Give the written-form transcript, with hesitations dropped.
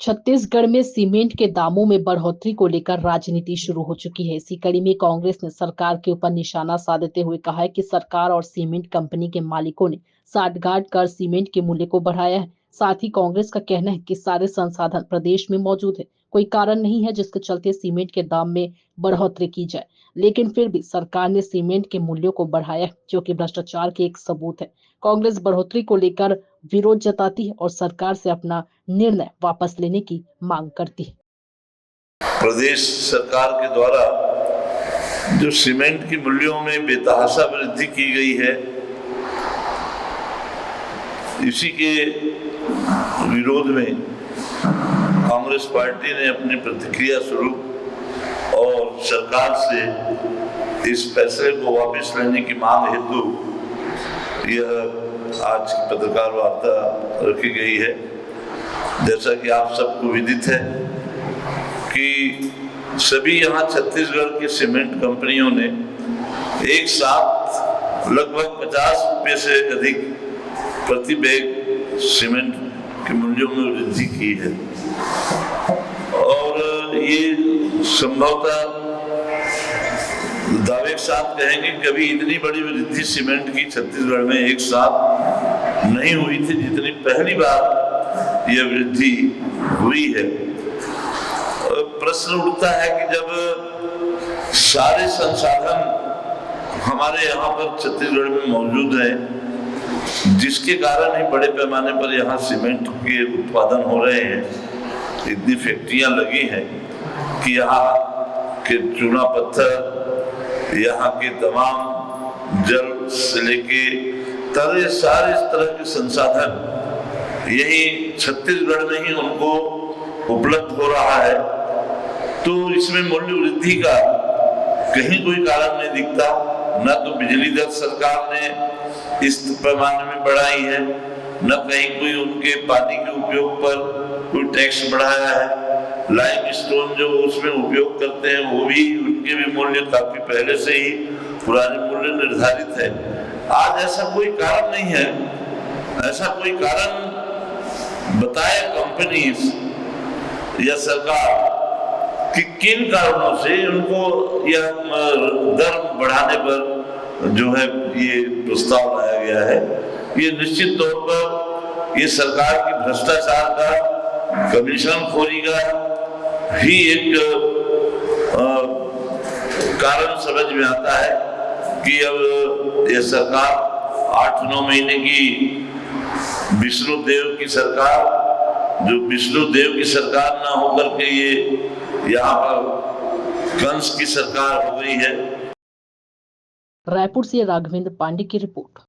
छत्तीसगढ़ में सीमेंट के दामों में बढ़ोतरी को लेकर राजनीति शुरू हो चुकी है। इसी कड़ी में कांग्रेस ने सरकार के ऊपर निशाना साधते हुए कहा है कि सरकार और सीमेंट कंपनी के मालिकों ने साठगांठ कर सीमेंट के मूल्य को बढ़ाया है। साथ ही कांग्रेस का कहना है कि सारे संसाधन प्रदेश में मौजूद है, कोई कारण नहीं है जिसके चलते सीमेंट के दाम में बढ़ोतरी की जाए। लेकिन फिर भी सरकार ने सीमेंट के मूल्यों को बढ़ाया, जो कि भ्रष्टाचार के एक सबूत है। कांग्रेस बढ़ोतरी को लेकर विरोध जताती है और सरकार से अपना निर्णय वापस लेने की मांग करती है। प्रदेश सरकार के द्वारा जो सीमेंट की मूल्यों में बेतहाशा वृद्धि की गई है, इसी के विरोध में कांग्रेस पार्टी ने अपनी प्रतिक्रिया स्वरूप और सरकार से इस फैसले को वापस लेने की मांग हेतु यह आज की पत्रकार वार्ता रखी गई है। जैसा कि आप सबको विदित है कि सभी यहाँ छत्तीसगढ़ के सीमेंट कंपनियों ने एक साथ लगभग 50 रुपये से अधिक प्रति बैग सीमेंट के मूल्यों में वृद्धि की है और ये संभवतः दावे के साथ कहेंगे कभी इतनी बड़ी वृद्धि सीमेंट की छत्तीसगढ़ में एक साथ नहीं हुई थी जितनी पहली बार यह वृद्धि हुई है। प्रश्न उठता है कि जब सारे संसाधन हमारे यहाँ पर छत्तीसगढ़ में मौजूद है, जिसके कारण ही बड़े पैमाने पर यहाँ सीमेंट के उत्पादन हो रहे हैं, इतनी फैक्ट्रियां लगी हैं कि यहाँ के चूना पत्थर, यहाँ के तमाम जल से लेके सारे इस तरह के संसाधन यही छत्तीसगढ़ में ही उनको उपलब्ध हो रहा है। तो इसमें मूल्य वृद्धि का कहीं कोई कारण नहीं दिखता। न तो बिजली दर सरकार ने इस पैमाने में बढ़ाई है, न कहीं कोई उनके पानी के उपयोग पर कोई टैक्स बढ़ाया है। लाइम स्टोन जो उसमें उपयोग करते हैं वो भी उनके भी मूल्य काफी पहले से ही पुराने मूल्य निर्धारित है। आज ऐसा कोई कारण नहीं है, ऐसा कोई कारण बताए कंपनीज या सरकार कि किन कारणों से उनको यह दर बढ़ाने पर जो है ये प्रस्ताव लाया गया है। ये निश्चित तौर पर ये सरकार की भ्रष्टाचार का, कमीशन खोरी का ही एक कारण समझ में आता है कि अब यह सरकार 8-9 महीने की विष्णुदेव की सरकार, जो विष्णुदेव की सरकार ना होकर के ये यहाँ पर कंस की सरकार हो गई है। रायपुर से राघवेंद्र पांडे की रिपोर्ट।